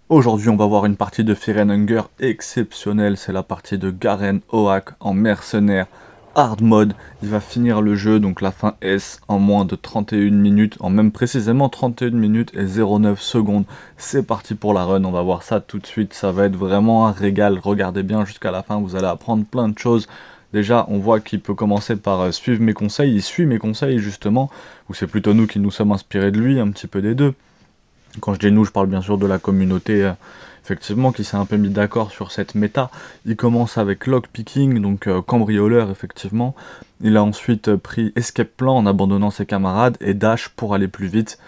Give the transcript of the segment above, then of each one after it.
Aujourd'hui, on va voir une partie de Fear and Hunger exceptionnelle. C'est la partie de Garen Oak en mercenaire hard mode. Il va finir le jeu, donc la fin S, en moins de 31 minutes, en même précisément 31 minutes et 09 secondes. C'est parti pour la run, on va voir ça tout de suite. Ça va être vraiment un régal. Regardez bien jusqu'à la fin, vous allez apprendre plein de choses. Déjà, on voit qu'il peut commencer par suivre mes conseils. Il suit mes conseils, justement. Ou c'est plutôt nous qui nous sommes inspirés de lui, un petit peu des deux. Quand je dis nous, je parle bien sûr de la communauté, effectivement, qui s'est un peu mis d'accord sur cette méta. Il commence avec lockpicking, donc cambrioleur, effectivement. Il a ensuite pris escape plan en abandonnant ses camarades et dash pour aller plus vite,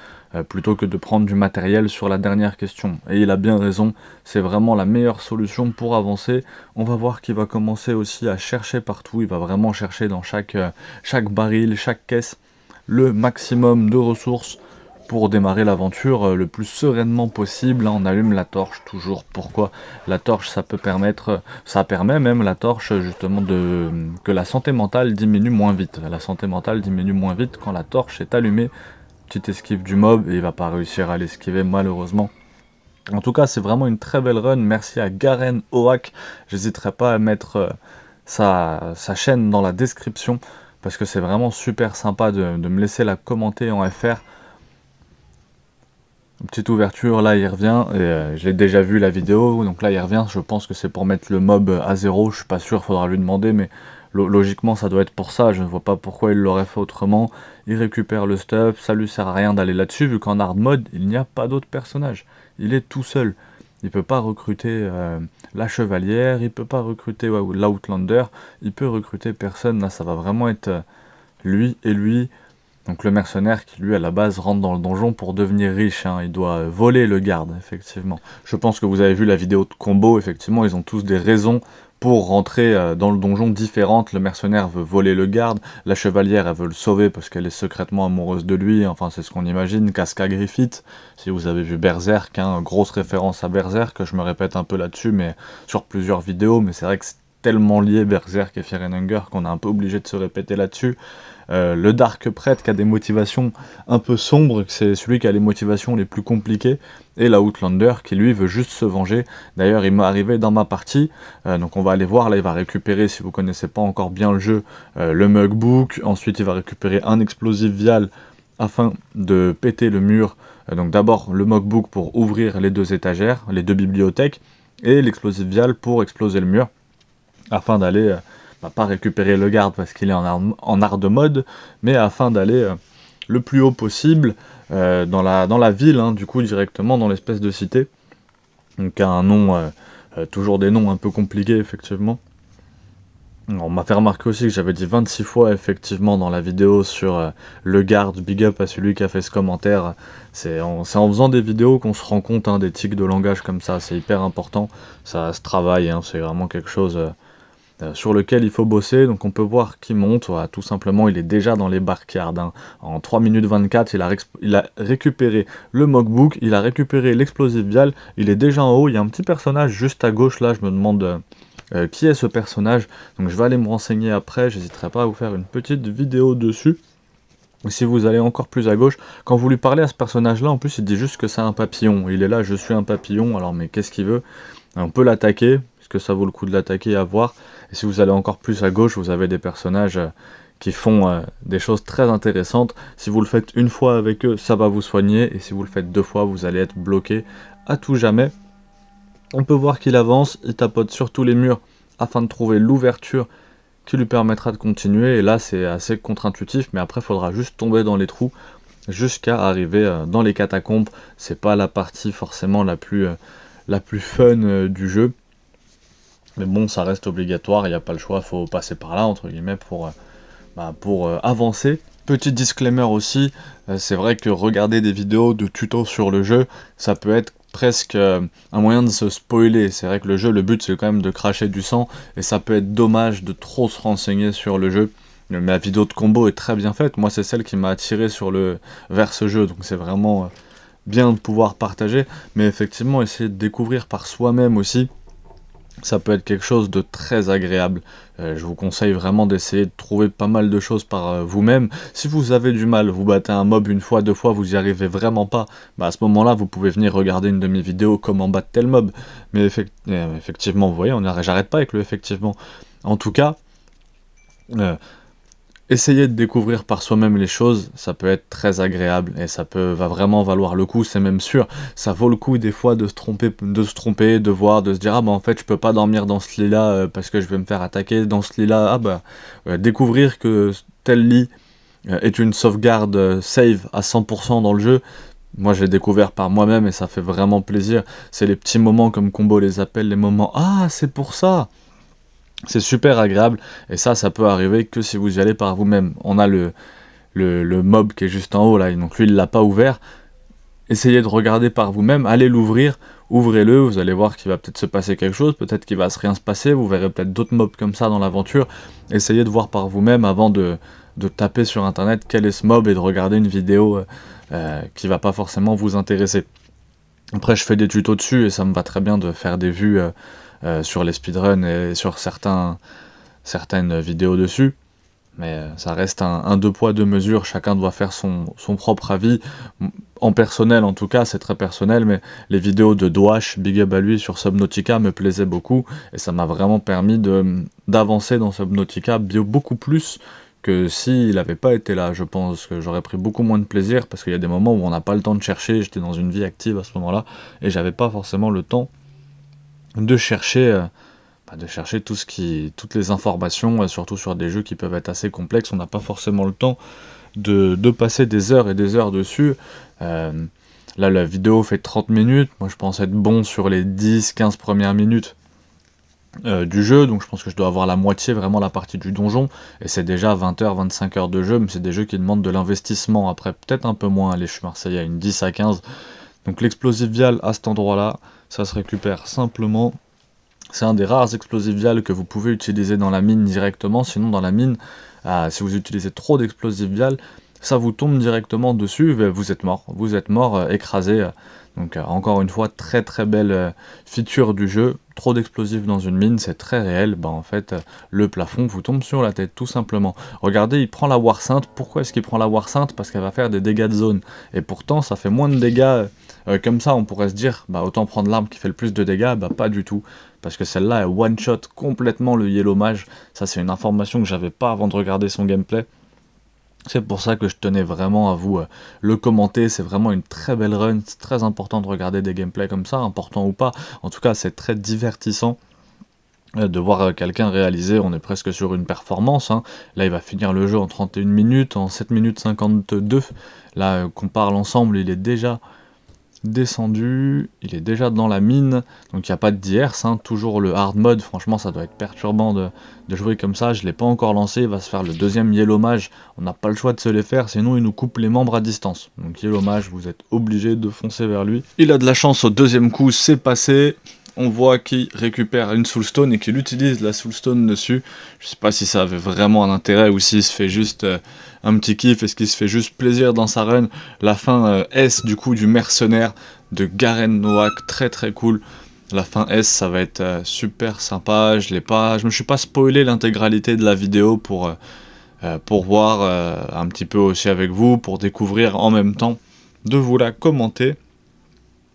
plutôt que de prendre du matériel sur la dernière question. Et il a bien raison, c'est vraiment la meilleure solution pour avancer. On va voir qu'il va commencer aussi à chercher partout, il va vraiment chercher dans chaque baril, chaque caisse, le maximum de ressources pour démarrer l'aventure le plus sereinement possible. Là, on allume la torche toujours. Pourquoi? La torche, ça permet même la torche justement que la santé mentale diminue moins vite. La santé mentale diminue moins vite quand la torche est allumée. Petite esquive du mob et il va pas réussir à l'esquiver malheureusement. En tout cas, c'est vraiment une très belle run. Merci à Garen Oak. J'hésiterai pas à mettre sa chaîne dans la description parce que c'est vraiment super sympa de me laisser la commenter en FR. Petite ouverture, là il revient, et j'ai déjà vu la vidéo, donc là il revient, je pense que c'est pour mettre le mob à 0, je suis pas sûr, faudra lui demander, mais logiquement ça doit être pour ça, je ne vois pas pourquoi il l'aurait fait autrement. Il récupère le stuff, ça lui sert à rien d'aller là-dessus, vu qu'en hard mode, il n'y a pas d'autre personnage, il est tout seul. Il peut pas recruter la chevalière, il peut pas recruter l'outlander, il peut recruter personne, là ça va vraiment être lui et lui. Donc le mercenaire qui lui à la base rentre dans le donjon pour devenir riche, hein. Il doit voler le garde, effectivement. Je pense que vous avez vu la vidéo de combo, effectivement ils ont tous des raisons pour rentrer dans le donjon différentes. Le mercenaire veut voler le garde, la chevalière elle veut le sauver parce qu'elle est secrètement amoureuse de lui, enfin c'est ce qu'on imagine, Casca Griffith, si vous avez vu Berserk, hein, grosse référence à Berserk, je me répète un peu là-dessus, mais sur plusieurs vidéos, mais c'est vrai que c'est tellement lié Berserk et Fear and Hunger qu'on est un peu obligé de se répéter là-dessus. Le Dark Prêtre qui a des motivations un peu sombres, c'est celui qui a les motivations les plus compliquées, et l'Outlander qui lui veut juste se venger. D'ailleurs il m'est arrivé dans ma partie, donc on va aller voir, là il va récupérer, si vous connaissez pas encore bien le jeu, le Mugbook, ensuite il va récupérer un explosif vial afin de péter le mur, donc d'abord le Mugbook pour ouvrir les deux étagères, les deux bibliothèques, et l'explosif vial pour exploser le mur, afin d'aller pas récupérer le garde parce qu'il est en hard mode, mais afin d'aller le plus haut possible dans la ville, hein, du coup directement dans l'espèce de cité. Donc un nom, toujours des noms un peu compliqués effectivement. On m'a fait remarquer aussi que j'avais dit 26 fois effectivement dans la vidéo sur le garde, big up à celui qui a fait ce commentaire. C'est en faisant des vidéos qu'on se rend compte, hein, des tics de langage comme ça, c'est hyper important, ça se travaille, hein, c'est vraiment quelque chose sur lequel il faut bosser. Donc on peut voir qu'il monte, voilà, tout simplement il est déjà dans les barricades, hein. En 3 minutes 24 il a récupéré le Mugbook, il a récupéré l'explosif vial, il est déjà en haut, il y a un petit personnage juste à gauche là, je me demande qui est ce personnage, donc je vais aller me renseigner après, j'hésiterai pas à vous faire une petite vidéo dessus. Si vous allez encore plus à gauche, quand vous lui parlez à ce personnage là, en plus il dit juste que c'est un papillon, il est là, je suis un papillon, alors mais qu'est-ce qu'il veut? On peut l'attaquer, est-ce que ça vaut le coup de l'attaquer, à voir. Et si vous allez encore plus à gauche, vous avez des personnages qui font des choses très intéressantes. Si vous le faites une fois avec eux, ça va vous soigner, et si vous le faites deux fois, vous allez être bloqué à tout jamais. On peut voir qu'il avance, il tapote sur tous les murs afin de trouver l'ouverture qui lui permettra de continuer, et là c'est assez contre-intuitif, mais après il faudra juste tomber dans les trous jusqu'à arriver dans les catacombes. C'est pas la partie forcément la plus fun du jeu, mais bon ça reste obligatoire, il n'y a pas le choix, faut passer par là entre guillemets pour avancer. Petit disclaimer aussi, c'est vrai que regarder des vidéos de tutos sur le jeu, ça peut être presque un moyen de se spoiler. C'est vrai que le jeu, le but c'est quand même de cracher du sang, et ça peut être dommage de trop se renseigner sur le jeu. Mais la vidéo de combo est très bien faite, moi c'est celle qui m'a attiré vers ce jeu, donc c'est vraiment bien de pouvoir partager, mais effectivement essayer de découvrir par soi-même aussi, ça peut être quelque chose de très agréable. Je vous conseille vraiment d'essayer de trouver pas mal de choses par vous-même. Si vous avez du mal, vous battez un mob une fois, deux fois, vous y arrivez vraiment pas, bah à ce moment-là, vous pouvez venir regarder une de mes vidéos comment battre tel mob. Mais effectivement, vous voyez, j'arrête pas avec le effectivement. En tout cas, euh, essayer de découvrir par soi-même les choses, ça peut être très agréable et va vraiment valoir le coup, c'est même sûr. Ça vaut le coup des fois de se tromper, de voir, de se dire ah bah en fait je peux pas dormir dans ce lit-là parce que je vais me faire attaquer dans ce lit-là. Ah bah découvrir que tel lit est une sauvegarde save à 100% dans le jeu. Moi j'ai découvert par moi-même et ça fait vraiment plaisir. C'est les petits moments comme Combo les appelle, les moments ah c'est pour ça. C'est super agréable, et ça peut arriver que si vous y allez par vous-même. On a le mob qui est juste en haut là, donc lui il l'a pas ouvert. Essayez de regarder par vous-même, allez l'ouvrir, ouvrez-le, vous allez voir qu'il va peut-être se passer quelque chose, peut-être qu'il va rien se passer, vous verrez peut-être d'autres mobs comme ça dans l'aventure. Essayez de voir par vous-même avant de taper sur internet quel est ce mob et de regarder une vidéo qui va pas forcément vous intéresser. Après je fais des tutos dessus et ça me va très bien de faire des vues sur les speedruns et sur certaines vidéos dessus, mais ça reste un deux poids deux mesures, chacun doit faire son propre avis. En personnel en tout cas, c'est très personnel, mais les vidéos de Dwash, big up à lui, sur Subnautica me plaisaient beaucoup, et ça m'a vraiment permis d'avancer dans Subnautica beaucoup plus que s'il n'avait pas été là. Je pense que j'aurais pris beaucoup moins de plaisir, parce qu'il y a des moments où on n'a pas le temps de chercher, j'étais dans une vie active à ce moment-là, et j'avais pas forcément le temps de chercher toutes les informations, surtout sur des jeux qui peuvent être assez complexes. On n'a pas forcément le temps de passer des heures et des heures dessus. Là, la vidéo fait 30 minutes. Moi, je pense être bon sur les 10-15 premières minutes du jeu, donc je pense que je dois avoir la moitié, vraiment la partie du donjon, et c'est déjà 20 heures, 25 heures de jeu, mais c'est des jeux qui demandent de l'investissement. Après, peut-être un peu moins, allez, je suis Marseillais, à une 10 à 15. Donc l'explosif vial à cet endroit-là, ça se récupère simplement. C'est un des rares explosifs vials que vous pouvez utiliser dans la mine directement, sinon dans la mine, si vous utilisez trop d'explosifs vials, ça vous tombe directement dessus, vous êtes mort, écrasé. Donc encore une fois, très très belle feature du jeu. Trop d'explosifs dans une mine, c'est très réel. Bah en fait, le plafond vous tombe sur la tête, tout simplement. Regardez, il prend la War Sainte. Pourquoi est-ce qu'il prend la War Sainte? Parce qu'elle va faire des dégâts de zone. Et pourtant, ça fait moins de dégâts. Comme ça, on pourrait se dire, bah autant prendre l'arme qui fait le plus de dégâts. Bah pas du tout. Parce que celle-là, elle one-shot complètement le Yellow Mage. Ça, c'est une information que j'avais pas avant de regarder son gameplay. C'est pour ça que je tenais vraiment à vous le commenter. C'est vraiment une très belle run. C'est très important de regarder des gameplays comme ça, important ou pas. En tout cas, c'est très divertissant de voir quelqu'un réaliser. On est presque sur une performance, hein. Là, il va finir le jeu en 31 minutes, en 7 minutes 52. Là, qu'on parle ensemble, il est déjà descendu, il est déjà dans la mine, donc il n'y a pas de DRS, hein, toujours le hard mode. Franchement ça doit être perturbant de jouer comme ça. Je l'ai pas encore lancé, il va se faire le deuxième Yellow Mage, on n'a pas le choix de se les faire, sinon il nous coupe les membres à distance. Donc Yellow Mage, vous êtes obligé de foncer vers lui. Il a de la chance au deuxième coup, c'est passé. On voit qu'il récupère une Soulstone et qu'il utilise la Soulstone dessus. Je sais pas si ça avait vraiment un intérêt ou s'il se fait juste un petit kiff, est-ce qu'il se fait juste plaisir dans sa run. La fin S du coup du mercenaire de Garen Noack, très très cool. La fin S, ça va être super sympa. Je me suis pas spoilé l'intégralité de la vidéo pour voir un petit peu aussi avec vous, pour découvrir en même temps, de vous la commenter.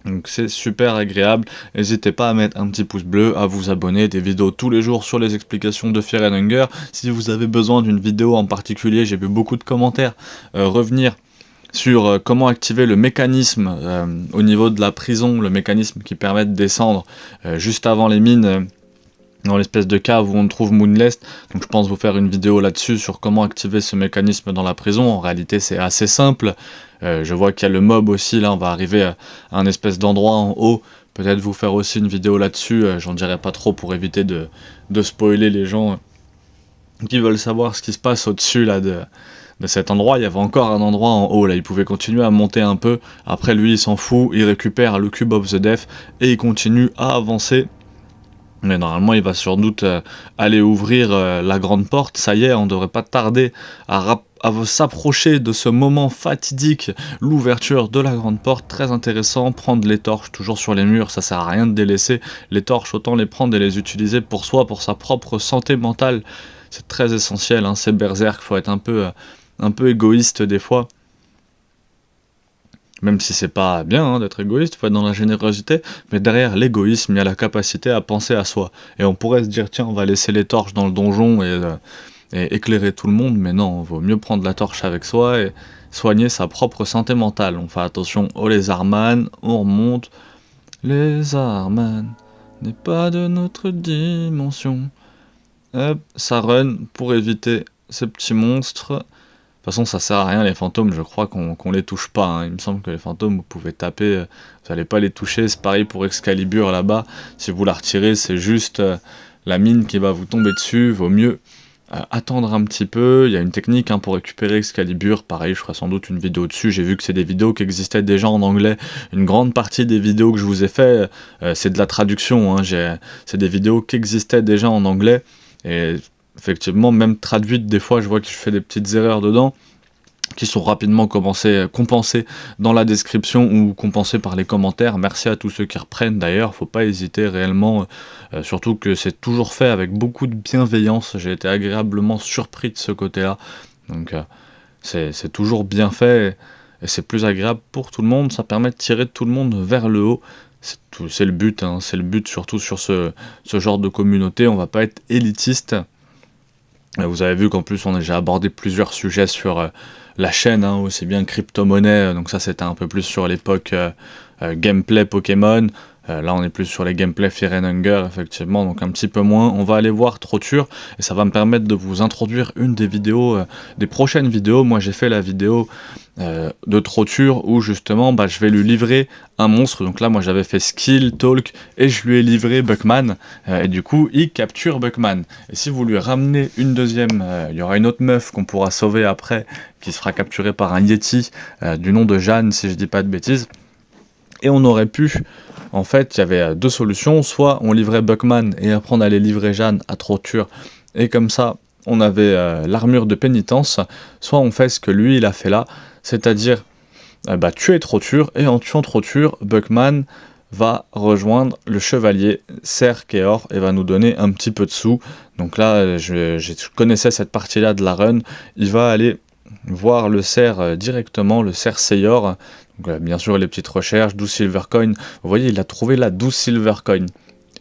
Donc c'est super agréable. N'hésitez pas à mettre un petit pouce bleu, à vous abonner, des vidéos tous les jours sur les explications de Fear and Hunger. Si vous avez besoin d'une vidéo en particulier, j'ai vu beaucoup de commentaires revenir sur comment activer le mécanisme au niveau de la prison, le mécanisme qui permet de descendre juste avant les mines, dans l'espèce de cave où on trouve Moonlest. Donc je pense vous faire une vidéo là-dessus sur comment activer ce mécanisme dans la prison. En réalité c'est assez simple. Je vois qu'il y a le mob aussi, là on va arriver à un espèce d'endroit en haut. Peut-être vous faire aussi une vidéo là-dessus, j'en dirai pas trop pour éviter de spoiler les gens qui veulent savoir ce qui se passe au-dessus là de cet endroit. Il y avait encore un endroit en haut là, il pouvait continuer à monter un peu. Après lui il s'en fout, il récupère le Cube of the Death et il continue à avancer. Mais normalement, il va sans doute aller ouvrir la grande porte. Ça y est, on devrait pas tarder à s'approcher de ce moment fatidique, l'ouverture de la grande porte, très intéressant, prendre les torches toujours sur les murs, ça sert à rien de délaisser les torches, autant les prendre et les utiliser pour soi, pour sa propre santé mentale, c'est très essentiel, hein, c'est berserk, faut être un peu égoïste des fois, même si c'est pas bien hein, d'être égoïste, faut être dans la générosité, mais derrière l'égoïsme, il y a la capacité à penser à soi, et on pourrait se dire tiens, on va laisser les torches dans le donjon et éclairer tout le monde, mais non, il vaut mieux prendre la torche avec soi et soigner sa propre santé mentale. On fait attention au lézardman, on remonte. Lézardman n'est pas de notre dimension. Hop, ça run pour éviter ces petits monstres. De toute façon, ça sert à rien les fantômes, je crois qu'on les touche pas. Hein. Il me semble que les fantômes, vous pouvez taper, vous n'allez pas les toucher. C'est pareil pour Excalibur là-bas. Si vous la retirez, c'est juste la mine qui va vous tomber dessus. Vaut mieux attendre un petit peu. Il y a une technique hein, pour récupérer Excalibur. Pareil, je ferai sans doute une vidéo dessus. J'ai vu que c'est des vidéos qui existaient déjà en anglais. Une grande partie des vidéos que je vous ai fait, c'est de la traduction. Hein. C'est des vidéos qui existaient déjà en anglais. Et effectivement, même traduites, des fois, je vois que je fais des petites erreurs dedans, qui sont rapidement compensées dans la description ou compensées par les commentaires. Merci à tous ceux qui reprennent d'ailleurs, faut pas hésiter réellement, surtout que c'est toujours fait avec beaucoup de bienveillance, j'ai été agréablement surpris de ce côté-là, donc c'est toujours bien fait, et c'est plus agréable pour tout le monde, ça permet de tirer tout le monde vers le haut. C'est le but, hein, c'est le but surtout sur ce genre de communauté, on va pas être élitiste. Vous avez vu qu'en plus j'ai abordé plusieurs sujets sur la chaîne, hein, aussi bien crypto-monnaie, donc ça c'était un peu plus sur l'époque gameplay Pokémon, là on est plus sur les gameplay Fear and Hunger effectivement, donc un petit peu moins. On va aller voir Troture, et ça va me permettre de vous introduire une des vidéos, des prochaines vidéos. Moi j'ai fait la vidéo de Troture où justement je vais lui livrer un monstre, donc là moi j'avais fait skill, talk, et je lui ai livré Buckman, et du coup il capture Buckman, et si vous lui ramenez une deuxième, il y aura une autre meuf qu'on pourra sauver après, qui sera capturée par un Yeti, du nom de Jeanne si je dis pas de bêtises, et on aurait pu, en fait il y avait deux solutions, soit on livrait Buckman et après on allait livrer Jeanne à Troture, et comme ça on avait l'armure de pénitence, soit on fait ce que lui il a fait là, c'est-à-dire tuer Troture, et en tuant Troture, Buckman va rejoindre le chevalier Ser Keor et va nous donner un petit peu de sous. Donc là, je connaissais cette partie-là de la run, il va aller voir le Ser directement, le Ser Seyor. Donc bien sûr les petites recherches, 12 silver coins, vous voyez il a trouvé là 12 silver coins,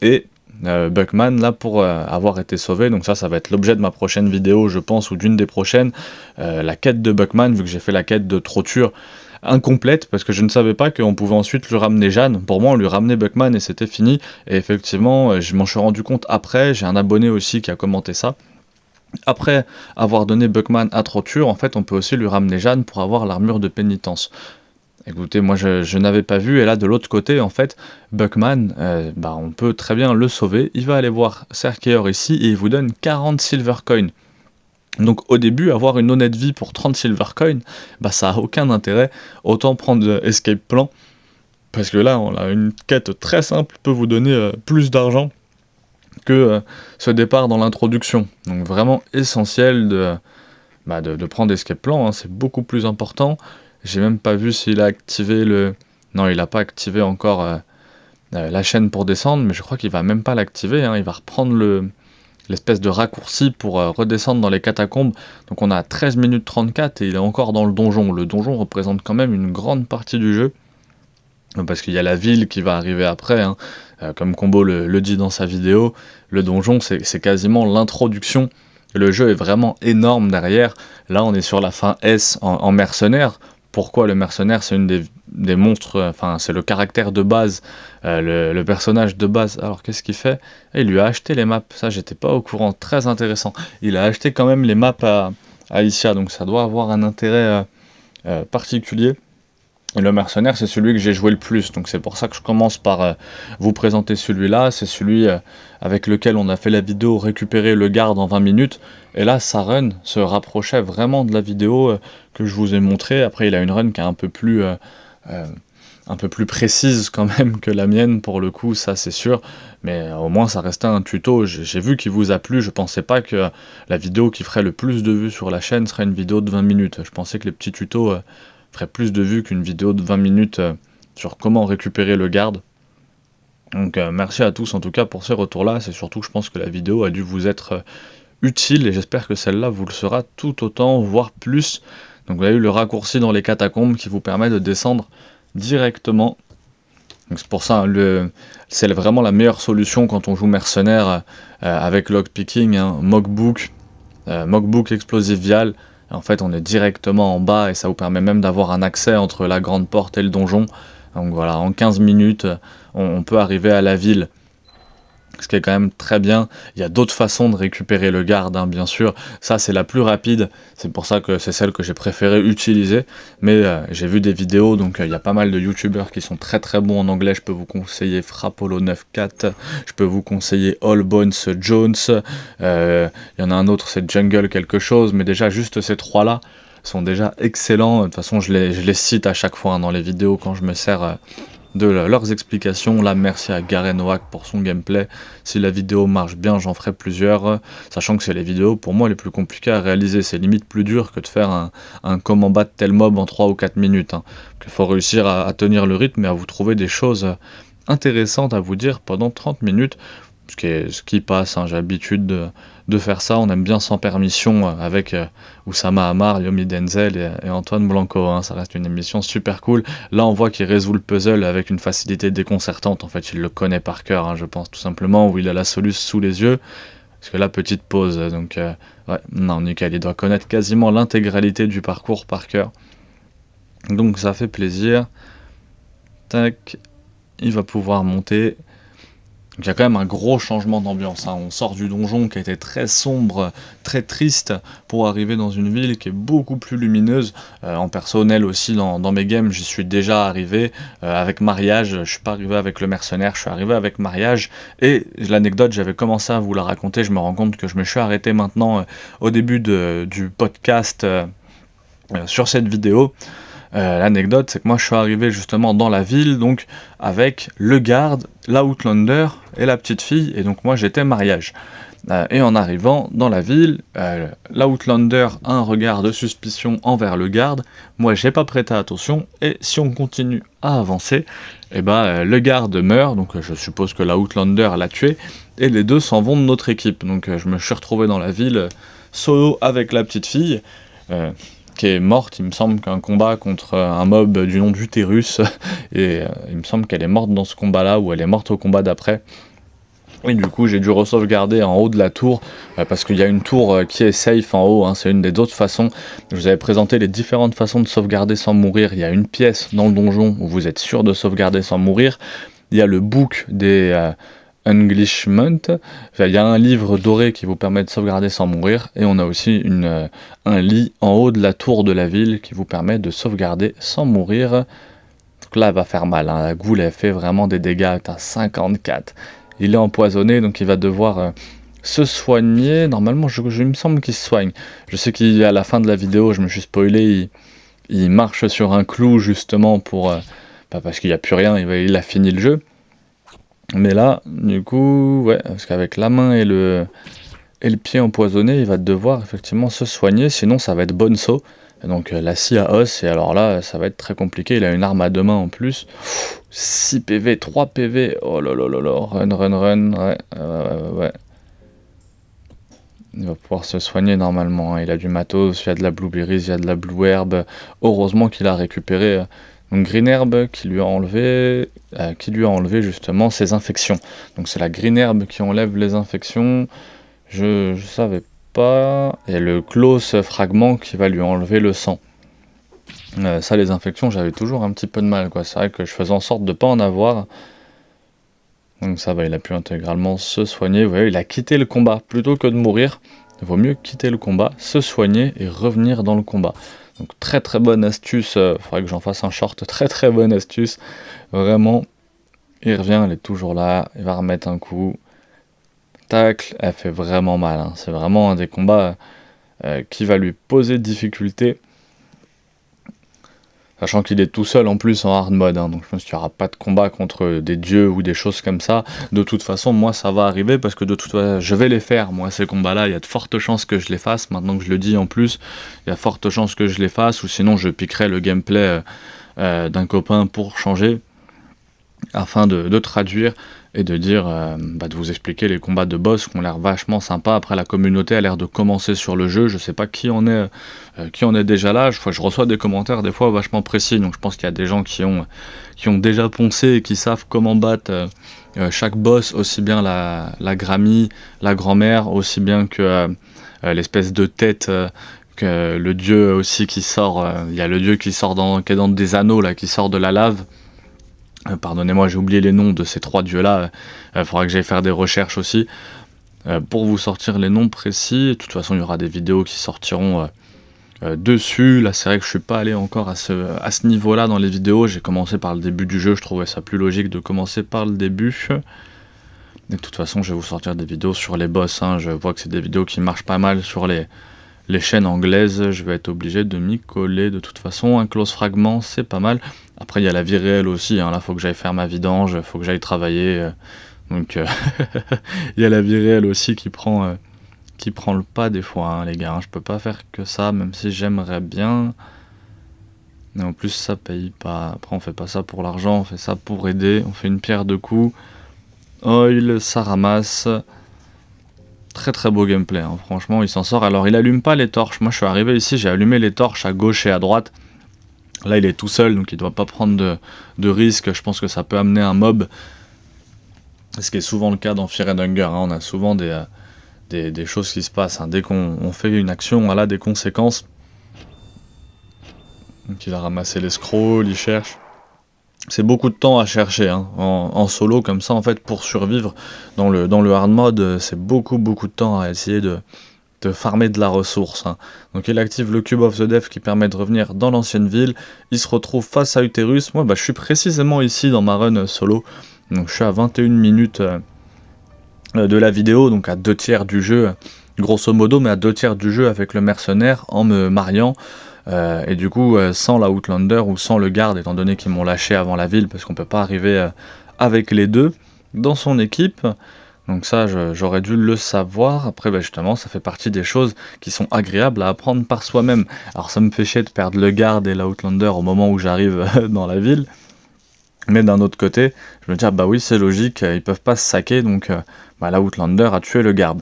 et Buckman là pour avoir été sauvé, donc ça va être l'objet de ma prochaine vidéo je pense, ou d'une des prochaines, la quête de Buckman, vu que j'ai fait la quête de Troture incomplète, parce que je ne savais pas qu'on pouvait ensuite lui ramener Jeanne. Pour moi on lui ramenait Buckman et c'était fini, et effectivement je m'en suis rendu compte après, j'ai un abonné aussi qui a commenté ça. Après avoir donné Buckman à Troture, en fait on peut aussi lui ramener Jeanne pour avoir l'armure de pénitence. Écoutez, moi je n'avais pas vu, et là de l'autre côté en fait, Buckman, on peut très bien le sauver, il va aller voir Ser Keor ici, et il vous donne 40 silver coins. Donc au début, avoir une honnête vie pour 30 silver coins, ça a aucun intérêt, autant prendre Escape Plan, parce que là on a une quête très simple, peut vous donner plus d'argent que ce départ dans l'introduction. Donc vraiment essentiel de prendre Escape Plan, hein, c'est beaucoup plus important. J'ai même pas vu s'il a activé le... Non, il a pas activé encore la chaîne pour descendre, mais je crois qu'il va même pas l'activer, hein. Il va reprendre l'espèce de raccourci pour redescendre dans les catacombes. Donc on a 13 minutes 34 et il est encore dans le donjon. Le donjon représente quand même une grande partie du jeu, parce qu'il y a la ville qui va arriver après, hein. Comme Combo le dit dans sa vidéo, le donjon c'est quasiment l'introduction. Le jeu est vraiment énorme derrière. Là on est sur la fin S en mercenaire. Pourquoi le mercenaire? C'est une des monstres, enfin c'est le caractère de base, le personnage de base. Alors qu'est-ce qu'il fait? Il lui a acheté les maps, ça j'étais pas au courant, très intéressant. Il a acheté quand même les maps à Isia, donc ça doit avoir un intérêt particulier. Et le mercenaire c'est celui que j'ai joué le plus, donc c'est pour ça que je commence par vous présenter celui-là. C'est celui avec lequel on a fait la vidéo récupérer le garde en 20 minutes, et là sa run se rapprochait vraiment de la vidéo que je vous ai montré. Après il a une run qui est un peu plus un peu plus précise quand même que la mienne pour le coup, ça c'est sûr, mais au moins ça restait un tuto. J'ai vu qu'il vous a plu, je pensais pas que la vidéo qui ferait le plus de vues sur la chaîne serait une vidéo de 20 minutes. Je pensais que les petits tutos feraient plus de vues qu'une vidéo de 20 minutes sur comment récupérer le garde. Donc merci à tous en tout cas pour ces retours-là, c'est surtout que je pense que la vidéo a dû vous être utile et j'espère que celle-là vous le sera tout autant, voire plus. Donc vous avez eu le raccourci dans les catacombes qui vous permet de descendre directement. Donc c'est pour ça, c'est vraiment la meilleure solution quand on joue mercenaire avec lockpicking, hein, Mockbook Explosive Vial. En fait on est directement en bas et ça vous permet même d'avoir un accès entre la grande porte et le donjon. Donc voilà, en 15 minutes, on peut arriver à la ville. Ce qui est quand même très bien. Il y a d'autres façons de récupérer le garde, hein, bien sûr. Ça, c'est la plus rapide. C'est pour ça que c'est celle que j'ai préféré utiliser. Mais j'ai vu des vidéos, donc il y a pas mal de youtubeurs qui sont très très bons en anglais. Je peux vous conseiller Frappolo 94. Je peux vous conseiller All Bones Jones. Il y en a un autre, c'est Jungle quelque chose. Mais déjà, juste ces trois-là sont déjà excellents. De toute façon, je les cite à chaque fois hein, dans les vidéos quand je me sers de leurs explications. Là, merci à Garen Oak pour son gameplay. Si la vidéo marche bien, j'en ferai plusieurs, sachant que c'est les vidéos pour moi les plus compliquées à réaliser. C'est limite plus dur que de faire un comment battre tel mob en 3 ou 4 minutes. Hein. Il faut réussir à tenir le rythme et à vous trouver des choses intéressantes à vous dire pendant 30 minutes. Ce qui passe, hein, j'ai l'habitude de faire ça, on aime bien sans permission avec Oussama Hamar, Yomi Denzel et Antoine Blanco, hein, ça reste une émission super cool. Là on voit qu'il résout le puzzle avec une facilité déconcertante, en fait il le connaît par cœur, hein, je pense tout simplement, où il a la solution sous les yeux, parce que là petite pause, donc ouais, non nickel, il doit connaître quasiment l'intégralité du parcours par cœur, donc ça fait plaisir. Tac, il va pouvoir monter. Il y a quand même un gros changement d'ambiance, hein. On sort du donjon qui était très sombre, très triste, pour arriver dans une ville qui est beaucoup plus lumineuse. En personnel aussi, dans mes games, j'y suis déjà arrivé avec mariage. Je suis pas arrivé avec le mercenaire, je suis arrivé avec mariage. Et l'anecdote, j'avais commencé à vous la raconter, je me rends compte que je me suis arrêté maintenant au début du podcast sur cette vidéo. L'anecdote, c'est que moi je suis arrivé justement dans la ville, donc avec le garde, l'outlander et la petite fille, et donc moi j'étais mariage. Et en arrivant dans la ville, l'outlander a un regard de suspicion envers le garde, moi j'ai pas prêté attention, et si on continue à avancer, et le garde meurt, donc je suppose que l'outlander l'a tué, et les deux s'en vont de notre équipe. Donc je me suis retrouvé dans la ville solo avec la petite fille, qui est morte, il me semble qu'un combat contre un mob du nom d'Utérus, et il me semble qu'elle est morte dans ce combat-là, ou elle est morte au combat d'après. Et du coup, j'ai dû re-sauvegarder en haut de la tour, parce qu'il y a une tour qui est safe en haut, hein, c'est une des autres façons. Je vous avais présenté les différentes façons de sauvegarder sans mourir. Il y a une pièce dans le donjon où vous êtes sûr de sauvegarder sans mourir. Il y a le book des Unglishment, il y a un livre doré qui vous permet de sauvegarder sans mourir, et on a aussi un lit en haut de la tour de la ville qui vous permet de sauvegarder sans mourir. Donc là, elle va faire mal, hein. La goule, elle fait vraiment des dégâts, t'as 54. Il est empoisonné, donc il va devoir se soigner. Normalement, il me semble qu'il se soigne. Je sais qu'à la fin de la vidéo, je me suis spoilé, il marche sur un clou justement pour... parce qu'il n'y a plus rien, il a fini le jeu. Mais là, du coup, ouais, parce qu'avec la main et le pied empoisonné, il va devoir effectivement se soigner, sinon ça va être Bonso. Donc la scie à os, et alors là, ça va être très compliqué, il a une arme à deux mains en plus. 6 PV, 3 PV, oh là là là là, run, ouais. Il va pouvoir se soigner normalement, hein. Il a du matos, il y a de la blueberries, il y a de la blue herb. Heureusement qu'il a récupéré... Donc Green Herb qui lui a enlevé justement ses infections. Donc c'est la Green Herb qui enlève les infections. Je savais pas. Et le Close Fragment qui va lui enlever le sang. Ça, les infections, j'avais toujours un petit peu de mal, quoi. C'est vrai que je faisais en sorte de pas en avoir. Donc ça va, il a pu intégralement se soigner. Vous voyez, il a quitté le combat plutôt que de mourir. Il vaut mieux quitter le combat, se soigner et revenir dans le combat. Donc très très bonne astuce, faudrait que j'en fasse un short, très très bonne astuce, vraiment. Il revient, elle est toujours là, il va remettre un coup, tacle, elle fait vraiment mal, hein. C'est vraiment un des combats qui va lui poser de difficultés. Sachant qu'il est tout seul en plus en hard mode, hein, donc je pense qu'il n'y aura pas de combat contre des dieux ou des choses comme ça. De toute façon, moi ça va arriver parce que de toute façon, je vais les faire. Moi ces combats-là, il y a de fortes chances que je les fasse. Maintenant que je le dis en plus, il y a de fortes chances que je les fasse, ou sinon je piquerai le gameplay d'un copain pour changer, afin de traduire et de dire, de vous expliquer les combats de boss qui ont l'air vachement sympas. Après, la communauté a l'air de commencer sur le jeu, je sais pas qui en est déjà là. Je reçois des commentaires des fois vachement précis, donc je pense qu'il y a des gens qui ont déjà poncé et qui savent comment battre chaque boss, aussi bien la Grammy, la grand-mère, aussi bien que l'espèce de tête, que le dieu aussi qui sort, il y a le dieu qui est dans des anneaux là, qui sort de la lave. Pardonnez-moi, j'ai oublié les noms de ces 3 dieux-là, faudra que j'aille faire des recherches aussi, pour vous sortir les noms précis. De toute façon, il y aura des vidéos qui sortiront dessus. Là, c'est vrai que je suis pas allé encore à ce niveau-là dans les vidéos, j'ai commencé par le début du jeu, je trouvais ça plus logique de commencer par le début. Et de toute façon, je vais vous sortir des vidéos sur les boss, hein. Je vois que c'est des vidéos qui marchent pas mal sur les chaînes anglaises, je vais être obligé de m'y coller de toute façon. Un close fragment, c'est pas mal. Après, il y a la vie réelle aussi, hein. Là, faut que j'aille faire ma vidange, faut que j'aille travailler. Donc, il y a la vie réelle aussi qui prend le pas des fois, hein, les gars. Hein. Je peux pas faire que ça, même si j'aimerais bien. Mais en plus, ça paye pas. Après, on fait pas ça pour l'argent, on fait ça pour aider. On fait une pierre de coups. Oil, ça ramasse. Très très beau gameplay, hein. Franchement il s'en sort. Alors il allume pas les torches, moi je suis arrivé ici, j'ai allumé les torches à gauche et à droite. Là il est tout seul donc il doit pas prendre de risque, je pense que ça peut amener un mob. Ce qui est souvent le cas dans Fear and Hunger, hein. On a souvent des choses qui se passent, hein. Dès qu'on fait une action, voilà, des conséquences. Donc il a ramassé les scrolls, il cherche. C'est beaucoup de temps à chercher, hein, en solo comme ça en fait pour survivre dans le hard mode, c'est beaucoup de temps à essayer de farmer de la ressource, hein. Donc il active le Cube of the Death qui permet de revenir dans l'ancienne ville, il se retrouve face à Uterus. Moi je suis précisément ici dans ma run solo, donc je suis à 21 minutes de la vidéo, donc à 2/3 du jeu, grosso modo, mais à 2/3 du jeu avec le mercenaire en me mariant. Et du coup, sans la Outlander ou sans le garde, étant donné qu'ils m'ont lâché avant la ville, parce qu'on peut pas arriver avec les deux dans son équipe. Donc ça, j'aurais dû le savoir. Après, justement, ça fait partie des choses qui sont agréables à apprendre par soi-même. Alors ça me fait chier de perdre le garde et la Outlander au moment où j'arrive dans la ville. Mais d'un autre côté, je me dis, bah oui, c'est logique, ils peuvent pas se saquer, donc la Outlander a tué le garde.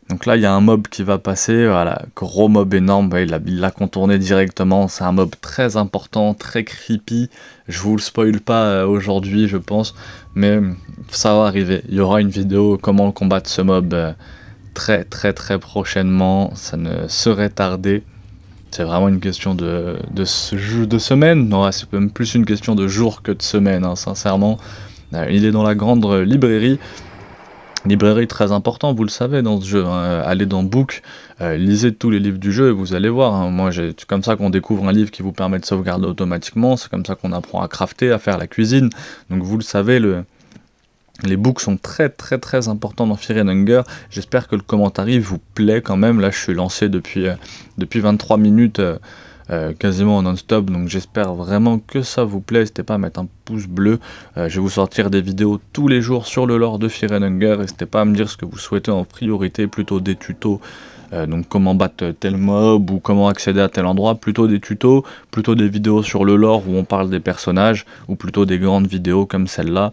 Donc là, il y a un mob qui va passer, voilà, gros mob énorme, il l'a contourné directement, c'est un mob très important, très creepy, je vous le spoil pas aujourd'hui, je pense, mais ça va arriver. Il y aura une vidéo comment combattre ce mob très prochainement, ça ne saurait tarder. C'est vraiment une question de semaine, non, c'est même plus une question de jours que de semaines, hein, sincèrement. Il est dans la grande librairie. Librairie très important, vous le savez dans ce jeu, hein. Allez dans Book, lisez tous les livres du jeu et vous allez voir, hein. Moi c'est comme ça qu'on découvre un livre qui vous permet de sauvegarder automatiquement, c'est comme ça qu'on apprend à crafter, à faire la cuisine, donc vous le savez, les books sont très importants dans Fear and Hunger. J'espère que le commentaire vous plaît quand même. Là je suis lancé depuis 23 minutes, quasiment non-stop, donc j'espère vraiment que ça vous plaît. N'hésitez pas à mettre un pouce bleu, je vais vous sortir des vidéos tous les jours sur le lore de Fear and Hunger. N'hésitez pas à me dire ce que vous souhaitez en priorité, plutôt des tutos, donc comment battre tel mob ou comment accéder à tel endroit, plutôt des tutos, plutôt des vidéos sur le lore où on parle des personnages, ou plutôt des grandes vidéos comme celle-là.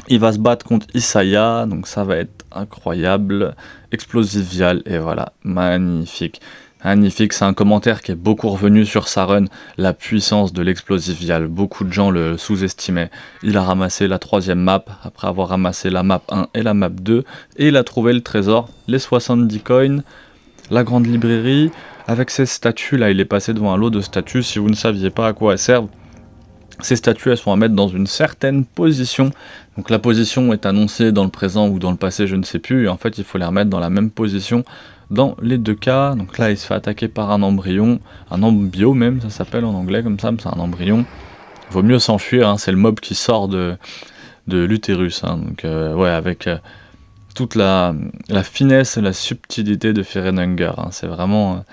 Il va se battre contre Isaiah, donc ça va être incroyable. Explosive Vial, et voilà, magnifique. Magnifique, c'est un commentaire qui est beaucoup revenu sur sa run, la puissance de l'explosive Vial. Beaucoup de gens le sous-estimaient. Il a ramassé la 3e map, après avoir ramassé la map 1 et la map 2, et il a trouvé le trésor, les 70 coins, la grande librairie. Avec ces statues là, il est passé devant un lot de statues, si vous ne saviez pas à quoi elles servent. Ces statues, elles sont à mettre dans une certaine position. Donc la position est annoncée dans le présent ou dans le passé, je ne sais plus. Et en fait, il faut les remettre dans la même position dans les deux cas. Donc là, il se fait attaquer par un embryon. Un embryo même, ça s'appelle en anglais comme ça, mais c'est un embryon. Vaut mieux s'enfuir, hein, c'est le mob qui sort de l'utérus. Hein. Donc ouais, avec toute la finesse et la subtilité de Fear and Hunger. Hein. C'est vraiment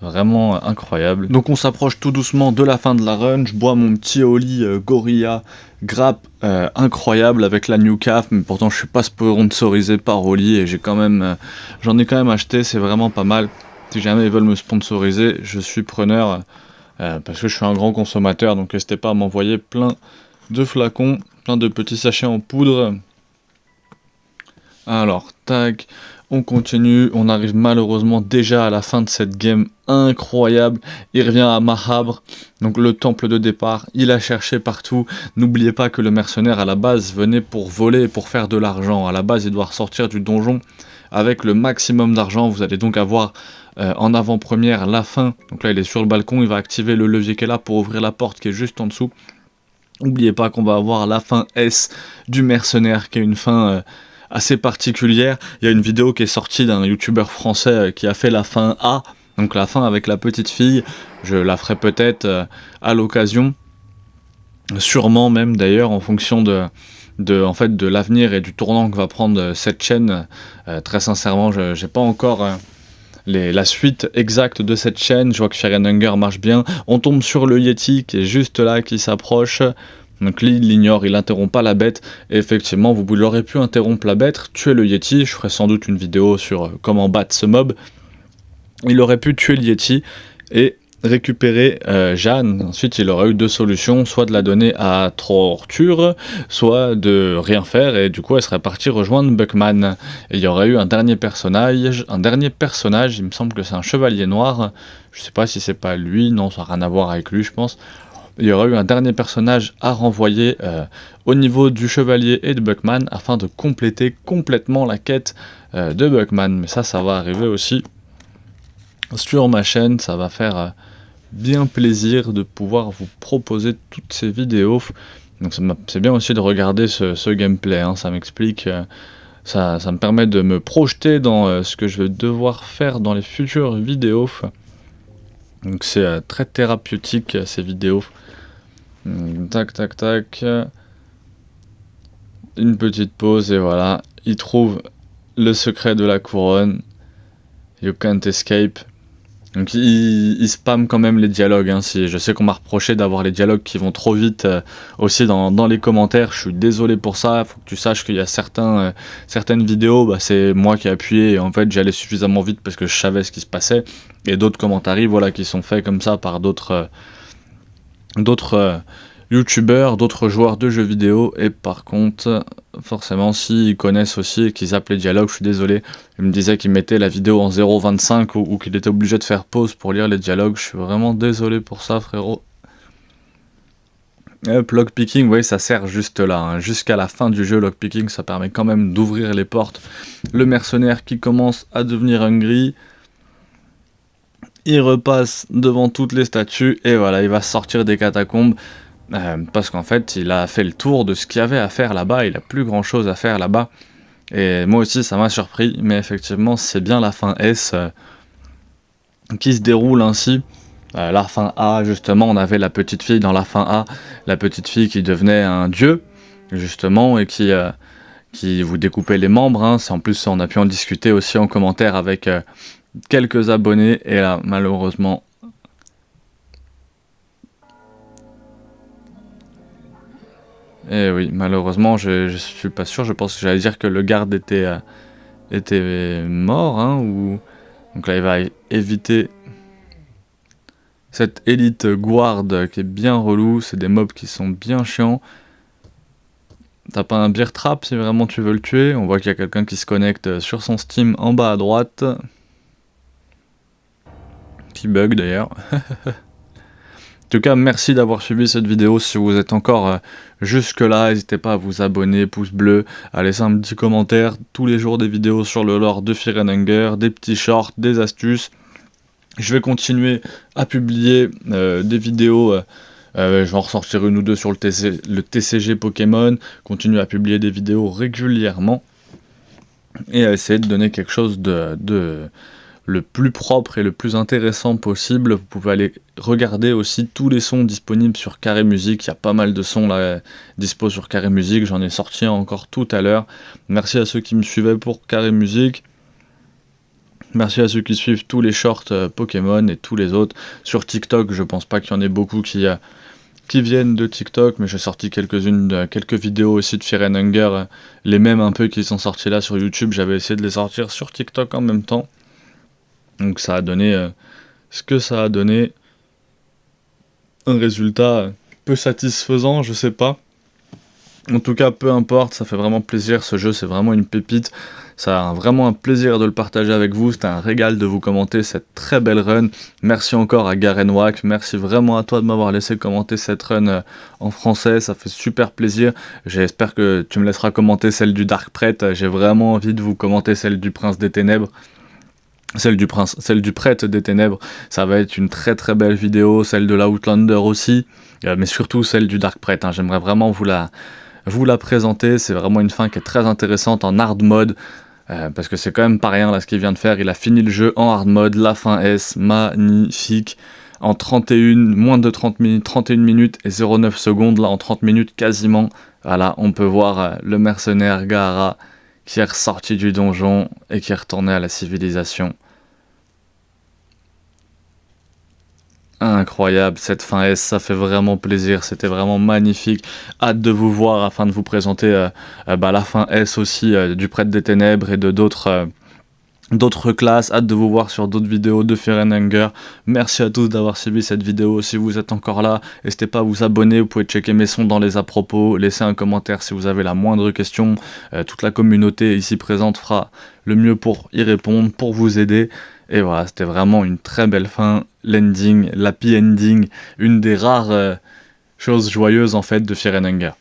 Vraiment incroyable. Donc on s'approche tout doucement de la fin de la run, je bois mon petit Oli Gorilla Grappe incroyable avec la New Calf, mais pourtant je suis pas sponsorisé par Oli et j'en ai quand même acheté, c'est vraiment pas mal. Si jamais ils veulent me sponsoriser, je suis preneur parce que je suis un grand consommateur, donc n'hésitez pas à m'envoyer plein de flacons, plein de petits sachets en poudre. Alors, tac, on continue, on arrive malheureusement déjà à la fin de cette game incroyable. Il revient à Mahabre, donc le temple de départ, il a cherché partout. N'oubliez pas que le mercenaire à la base venait pour voler et pour faire de l'argent. À la base, il doit ressortir du donjon avec le maximum d'argent. Vous allez donc avoir en avant-première la fin. Donc là, il est sur le balcon, il va activer le levier qui est là pour ouvrir la porte qui est juste en dessous. N'oubliez pas qu'on va avoir la fin S du mercenaire qui est une fin assez particulière. Il y a une vidéo qui est sortie d'un youtubeur français qui a fait la fin A, donc la fin avec la petite fille. Je la ferai peut-être à l'occasion, sûrement même d'ailleurs en fonction en fait, de l'avenir et du tournant que va prendre cette chaîne. Très sincèrement, je n'ai pas encore la suite exacte de cette chaîne. Je vois que Firehanger marche bien. On tombe sur le Yeti qui est juste là, qui s'approche. Donc il l'ignore, il interrompt pas la bête. Et effectivement, vous l'aurez pu interrompre la bête, tuer le Yeti. Je ferai sans doute une vidéo sur comment battre ce mob. Il aurait pu tuer le Yeti et récupérer Jeanne. Ensuite, il aurait eu deux solutions, soit de la donner à Torture, soit de rien faire, et du coup, elle serait partie rejoindre Buckman. Et il y aurait eu un dernier personnage, il me semble que c'est un chevalier noir, je sais pas si c'est pas lui, non, ça n'a rien à voir avec lui, je pense. Il y aurait eu un dernier personnage à renvoyer au niveau du chevalier et de Buckman, afin de compléter complètement la quête de Buckman. Mais ça va arriver aussi sur ma chaîne, ça va faire bien plaisir de pouvoir vous proposer toutes ces vidéos. Donc c'est bien aussi de regarder ce gameplay, hein, ça m'explique, ça me permet de me projeter dans ce que je vais devoir faire dans les futures vidéos. Donc c'est très thérapeutique ces vidéos. Tac tac tac. Une petite pause et voilà, il trouve le secret de la couronne. You can't escape. Donc il spamme quand même les dialogues, hein. Je sais qu'on m'a reproché d'avoir les dialogues qui vont trop vite aussi dans les commentaires, je suis désolé pour ça. Faut que tu saches qu'il y a certaines vidéos, c'est moi qui ai appuyé et en fait j'allais suffisamment vite parce que je savais ce qui se passait, et d'autres commentaires voilà, qui sont faits comme ça par d'autres youtubeurs, d'autres joueurs de jeux vidéo, et par contre, forcément, s'ils connaissent aussi et qu'ils zappent les dialogues, je suis désolé. Ils me disaient qu'ils mettaient la vidéo en 0,25 ou qu'il était obligé de faire pause pour lire les dialogues, je suis vraiment désolé pour ça, frérot. Lockpicking, oui, ça sert juste là, hein. Jusqu'à la fin du jeu, lockpicking, ça permet quand même d'ouvrir les portes. Le mercenaire qui commence à devenir hungry, il repasse devant toutes les statues, et voilà, il va sortir des catacombes. Parce qu'en fait, il a fait le tour de ce qu'il y avait à faire là-bas, il a plus grand chose à faire là-bas. Et moi aussi, ça m'a surpris, mais effectivement, c'est bien la fin S qui se déroule ainsi. La fin A, justement, on avait la petite fille dans la fin A, la petite fille qui devenait un dieu, justement, et qui vous découpait les membres, hein. En plus, on a pu en discuter aussi en commentaire avec quelques abonnés, et là, malheureusement... Et oui, malheureusement, je suis pas sûr, je pense que j'allais dire que le garde était mort, hein, ou... Donc là, il va éviter cette élite guard qui est bien relou, c'est des mobs qui sont bien chiants. T'as pas un beer trap si vraiment tu veux le tuer, on voit qu'il y a quelqu'un qui se connecte sur son Steam en bas à droite. Qui bug d'ailleurs. En tout cas, merci d'avoir suivi cette vidéo. Si vous êtes encore jusque là, n'hésitez pas à vous abonner, pouce bleu, à laisser un petit commentaire. Tous les jours des vidéos sur le lore de Firehanger, des petits shorts, des astuces. Je vais continuer à publier des vidéos, je vais en ressortir une ou deux sur le TCG Pokémon, continuer à publier des vidéos régulièrement, et à essayer de donner quelque chose de le plus propre et le plus intéressant possible. Vous pouvez aller regarder aussi tous les sons disponibles sur Carré Musique, il y a pas mal de sons là dispo sur Carré Musique, j'en ai sorti encore tout à l'heure. Merci à ceux qui me suivaient pour Carré Musique. Merci à ceux qui suivent tous les shorts Pokémon et tous les autres. Sur TikTok, je pense pas qu'il y en ait beaucoup qui viennent de TikTok, mais j'ai sorti quelques vidéos aussi de Fear and Hunger, les mêmes un peu qui sont sortis là sur YouTube, j'avais essayé de les sortir sur TikTok en même temps. Donc ça a donné ce que ça a donné. Un résultat peu satisfaisant, je sais pas. En tout cas, peu importe, ça fait vraiment plaisir, ce jeu c'est vraiment une pépite, ça a vraiment un plaisir de le partager avec vous, c'était un régal de vous commenter cette très belle run, merci encore à Garenwhack, merci vraiment à toi de m'avoir laissé commenter cette run en français, ça fait super plaisir, j'espère que tu me laisseras commenter celle du Dark Prêtre, j'ai vraiment envie de vous commenter celle du Prince des Ténèbres. Celle du prêtre des ténèbres, ça va être une très très belle vidéo, celle de l'Outlander aussi, mais surtout celle du Dark Prêtre, hein. J'aimerais vraiment vous la présenter, c'est vraiment une fin qui est très intéressante en hard mode, parce que c'est quand même pas rien là ce qu'il vient de faire, il a fini le jeu en hard mode, la fin S, magnifique, en 31, moins de 30 minutes, 31 minutes et 09 secondes, là en 30 minutes quasiment, voilà, on peut voir le mercenaire Gaara qui est ressorti du donjon et qui est retourné à la civilisation. Incroyable, cette fin S, ça fait vraiment plaisir, c'était vraiment magnifique. Hâte de vous voir afin de vous présenter la fin S aussi du Prêtre des Ténèbres et de d'autres classes. Hâte de vous voir sur d'autres vidéos de Fear and Hunger. Merci à tous d'avoir suivi cette vidéo. Si vous êtes encore là, n'hésitez pas à vous abonner. Vous pouvez checker mes sons dans les à propos. Laissez un commentaire si vous avez la moindre question. Toute la communauté ici présente fera le mieux pour y répondre, pour vous aider. Et voilà, c'était vraiment une très belle fin. L'ending, l'happy ending, une des rares choses joyeuses en fait de Fear and Hunger.